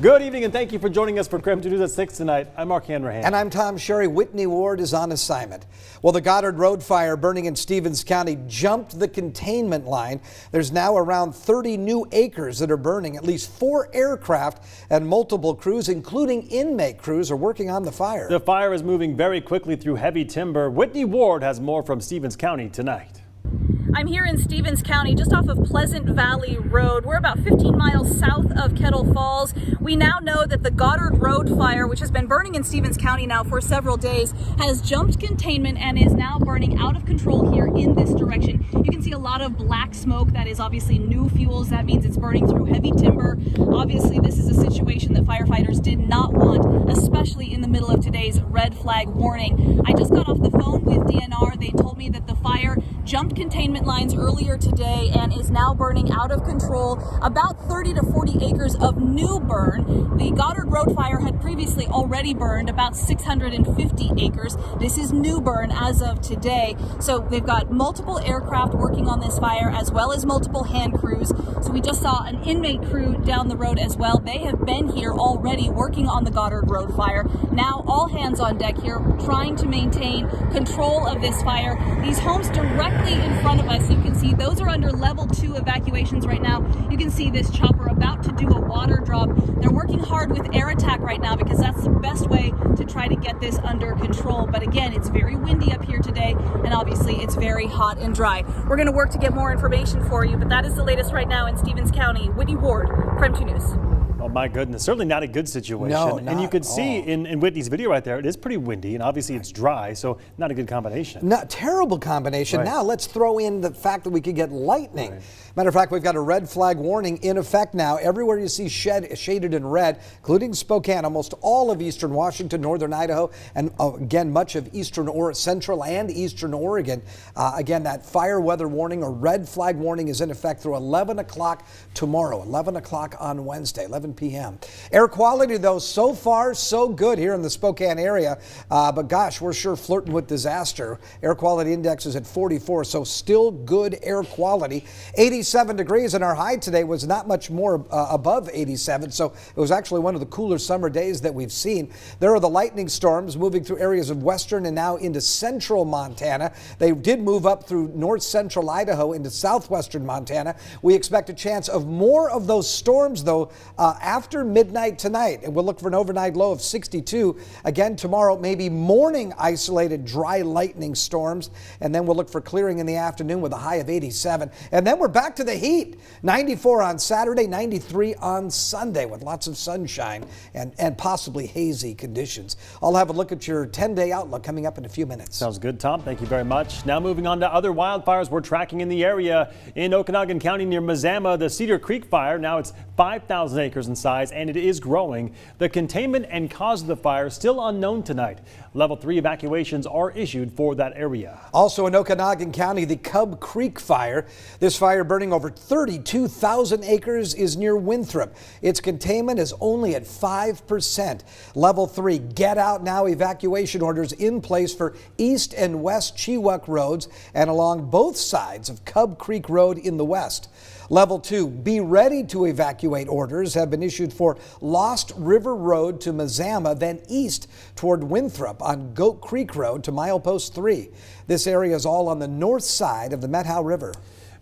Good evening, and thank you for joining us for KREM 2 News at 6 tonight. I'm Mark Hanrahan. And I'm Tom Sherry. Whitney Ward is on assignment. Well, the Goddard Road fire burning in Stevens County jumped the containment line. There's now around 30 new acres that are burning. At least 4 aircraft and multiple crews, including inmate crews, are working on the fire. The fire is moving very quickly through heavy timber. Whitney Ward has more from Stevens County tonight. I'm here in Stevens County, just off of Pleasant Valley Road. We're about 15 miles south of Kettle Falls. We now know that the Goddard Road fire, which has been burning in Stevens County now for several days, has jumped containment and is now burning out of control here in this direction. You can see a lot of black smoke. That is obviously new fuels. That means it's burning through heavy timber. Obviously, this is a situation that firefighters did not want, especially in the middle of today's red flag warning. I just got off the phone with DNR. They told me that the fire jumped containment lines earlier today and is now burning out of control. About 30 to 40 acres of new burn. The Goddard Road fire had previously already burned about 650 acres. This is new burn as of today. So they've got multiple aircraft working on this fire as well as multiple hand crews. So we just saw an inmate crew down the road as well. They have been here already working on the Goddard Road fire. Now all hands on deck here trying to maintain control of this fire. These homes directly in front of us, you can see those are under level 2 evacuations right now. You can see this chopper about to do a water drop. They're working hard with air attack right now because that's the best way to try to get this under control. But again, it's very windy up here today, and obviously it's very hot and dry. We're going to work to get more information for you, but that is the latest right now in Stevens County. Whitney Ward, KREM 2 News. Oh my goodness, certainly not a good situation. No, and you could see in Whitney's video right there, it is pretty windy and obviously it's dry, so not a good combination. Not terrible combination. Right. Now let's throw in the fact that we could get lightning. Right. Matter of fact, we've got a red flag warning in effect now. Everywhere you see shaded in red, including Spokane, almost all of eastern Washington, northern Idaho, and again, much of central and eastern Oregon. Again, that fire weather warning or red flag warning is in effect through 11 o'clock tomorrow, 11 o'clock on Wednesday, 11 p.m. Air quality, though, so far so good here in the Spokane area. But gosh, we're sure flirting with disaster. Air quality index is at 44, so still good air quality. 87 degrees, and our high today was not much more above 87, so it was actually one of the cooler summer days that we've seen. There are the lightning storms moving through areas of western and now into central Montana. They did move up through north central Idaho into southwestern Montana. We expect a chance of more of those storms, though, after midnight tonight. And we'll look for an overnight low of 62. Again, tomorrow, maybe morning isolated dry lightning storms, and then we'll look for clearing in the afternoon with a high of 87. And then we're back to the heat. 94 on Saturday, 93 on Sunday with lots of sunshine and possibly hazy conditions. I'll have a look at your 10-day outlook coming up in a few minutes. Sounds good, Tom. Thank you very much. Now moving on to other wildfires we're tracking in the area. In Okanagan County near Mazama, the Cedar Creek fire, now it's 5,000 acres in size and it is growing. The containment and cause of the fire still unknown tonight. Level 3 evacuations are issued for that area. Also in Okanagan County, the Cub Creek fire. This fire burning over 32,000 acres is near Winthrop. Its containment is only at 5%. Level 3 get out now evacuation orders in place for east and west Chewuk roads and along both sides of Cub Creek Road in the west. Level 2, be ready to evacuate orders have been issued for Lost River Road to Mazama, then east toward Winthrop on Goat Creek Road to Milepost 3. This area is all on the north side of the Methow River.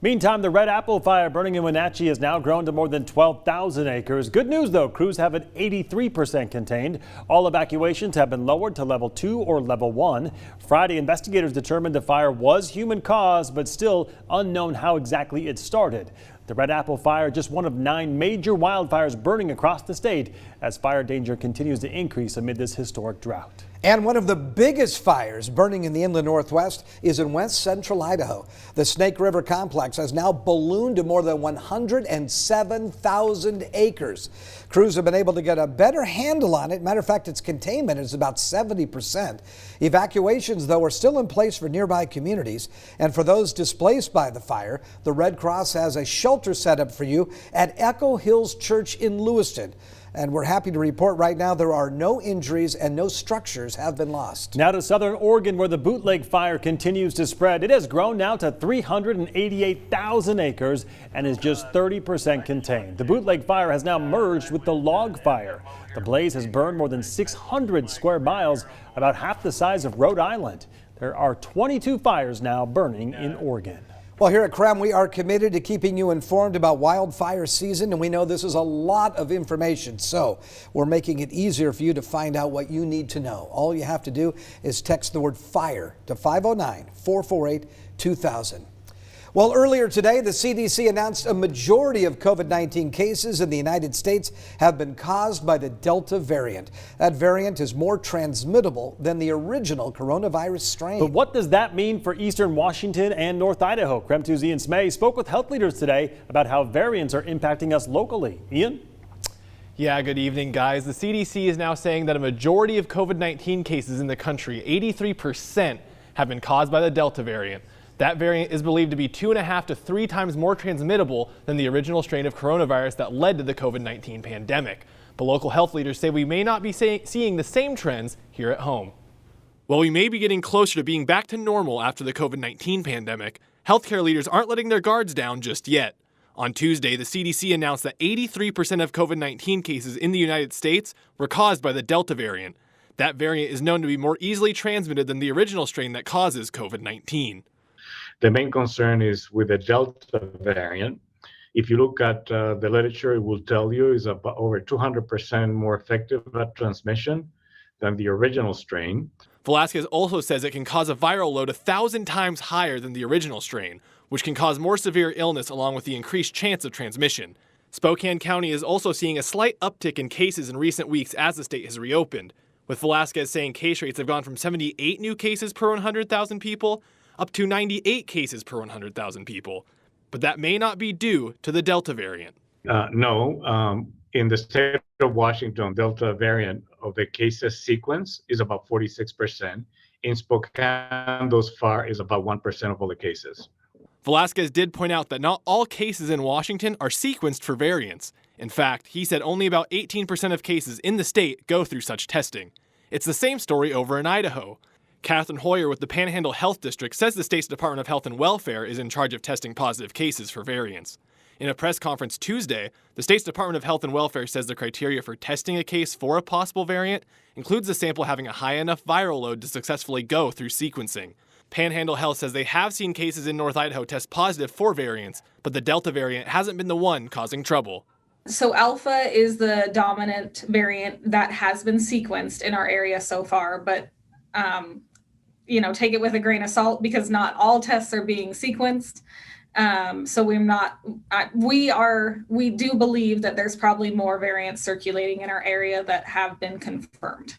Meantime, the Red Apple fire burning in Wenatchee has now grown to more than 12,000 acres. Good news, though, crews have it 83% contained. All evacuations have been lowered to level 2 or level 1. Friday, investigators determined the fire was human caused, but still unknown how exactly it started. The Red Apple fire, just one of 9 major wildfires burning across the state as fire danger continues to increase amid this historic drought. And one of the biggest fires burning in the inland northwest is in west central Idaho. The Snake River complex has now ballooned to more than 107,000 acres. Crews have been able to get a better handle on it. Matter of fact, its containment is about 70%. Evacuations, though, are still in place for nearby communities. And for those displaced by the fire, the Red Cross has a shelter set up for you at Echo Hills Church in Lewiston. And we're happy to report right now there are no injuries and no structures have been lost. Now to southern Oregon, where the Bootleg fire continues to spread. It has grown now to 388,000 acres and is just 30% contained. The Bootleg fire has now merged with the log fire. The blaze has burned more than 600 square miles, about half the size of Rhode Island. There are 22 fires now burning in Oregon. Well, here at KREM, we are committed to keeping you informed about wildfire season, and we know this is a lot of information, so we're making it easier for you to find out what you need to know. All you have to do is text the word FIRE to 509-448-2000. Well, earlier today, the CDC announced a majority of COVID-19 cases in the United States have been caused by the Delta variant. That variant is more transmittable than the original coronavirus strain. But what does that mean for eastern Washington and North Idaho? KREM 2's Ian Smay spoke with health leaders today about how variants are impacting us locally. Ian? Yeah, good evening, guys. The CDC is now saying that a majority of COVID-19 cases in the country, 83%, have been caused by the Delta variant. That variant is believed to be 2.5 to 3 times more transmittable than the original strain of coronavirus that led to the COVID-19 pandemic. But local health leaders say we may not be seeing the same trends here at home. While we may be getting closer to being back to normal after the COVID-19 pandemic, healthcare leaders aren't letting their guards down just yet. On Tuesday, the CDC announced that 83% of COVID-19 cases in the United States were caused by the Delta variant. That variant is known to be more easily transmitted than the original strain that causes COVID-19. The main concern is with the Delta variant. If you look at the literature, it will tell you is about over 200% more effective at transmission than the original strain. Velasquez also says it can cause a viral load 1,000 times higher than the original strain, which can cause more severe illness along with the increased chance of transmission. Spokane County is also seeing a slight uptick in cases in recent weeks as the state has reopened, with Velasquez saying case rates have gone from 78 new cases per 100,000 people up to 98 cases per 100,000 people. But that may not be due to the Delta variant. No, in the state of Washington, Delta variant of the cases sequence is about 46%. In Spokane, thus far, is about 1% of all the cases. Velasquez did point out that not all cases in Washington are sequenced for variants. In fact, he said only about 18% of cases in the state go through such testing. It's the same story over in Idaho. Catherine Hoyer with the Panhandle Health District says the state's Department of Health and Welfare is in charge of testing positive cases for variants. In a press conference Tuesday, the state's Department of Health and Welfare says the criteria for testing a case for a possible variant includes the sample having a high enough viral load to successfully go through sequencing. Panhandle Health says they have seen cases in North Idaho test positive for variants, but the Delta variant hasn't been the one causing trouble. So Alpha is the dominant variant that has been sequenced in our area so far, but take it with a grain of salt because not all tests are being sequenced. So we do believe that there's probably more variants circulating in our area that have been confirmed.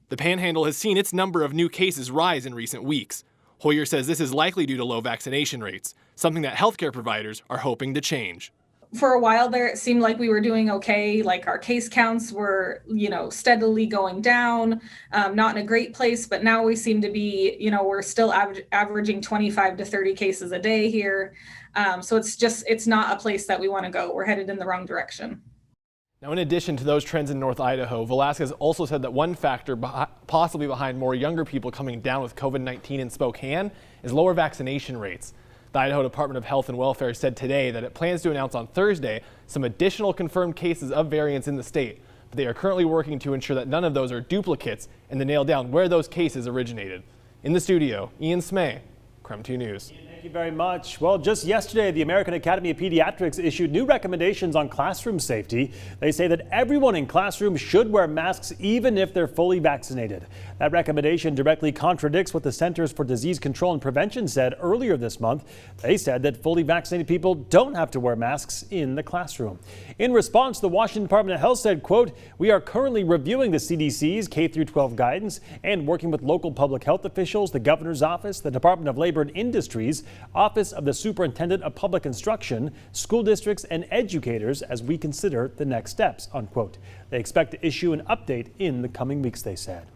The Panhandle has seen its number of new cases rise in recent weeks. Hoyer says this is likely due to low vaccination rates, something that healthcare providers are hoping to change. For a while there, it seemed like we were doing okay. Like our case counts were, steadily going down, not in a great place, but now we seem to be, we're still averaging 25 to 30 cases a day here. So it's not a place that we want to go. We're headed in the wrong direction. Now, in addition to those trends in North Idaho, Velasquez also said that one factor possibly behind more younger people coming down with COVID-19 in Spokane is lower vaccination rates. The Idaho Department of Health and Welfare said today that it plans to announce on Thursday some additional confirmed cases of variants in the state, but they are currently working to ensure that none of those are duplicates and to nail down where those cases originated. In the studio, Ian Smay, KREM 2 News. Thank you very much. Well, just yesterday, the American Academy of Pediatrics issued new recommendations on classroom safety. They say that everyone in classrooms should wear masks even if they're fully vaccinated. That recommendation directly contradicts what the Centers for Disease Control and Prevention said earlier this month. They said that fully vaccinated people don't have to wear masks in the classroom. In response, the Washington Department of Health said, quote, "We are currently reviewing the CDC's K-12 guidance and working with local public health officials, the governor's office, the Department of Labor and Industries, Office of the Superintendent of Public Instruction, school districts and educators as we consider the next steps," unquote. They expect to issue an update in the coming weeks, they said.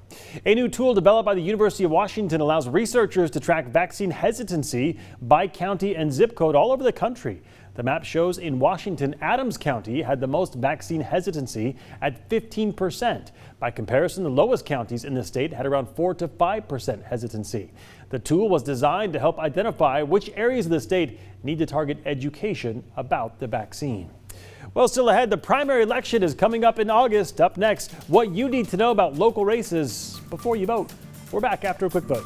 A new tool developed by the University of Washington allows researchers to track vaccine hesitancy by county and zip code all over the country. The map shows in Washington, Adams County had the most vaccine hesitancy at 15%. By comparison, the lowest counties in the state had around 4 to 5% hesitancy. The tool was designed to help identify which areas of the state need to target education about the vaccine. Well, still ahead, the primary election is coming up in August. Up next, what you need to know about local races before you vote. We're back after a quick vote.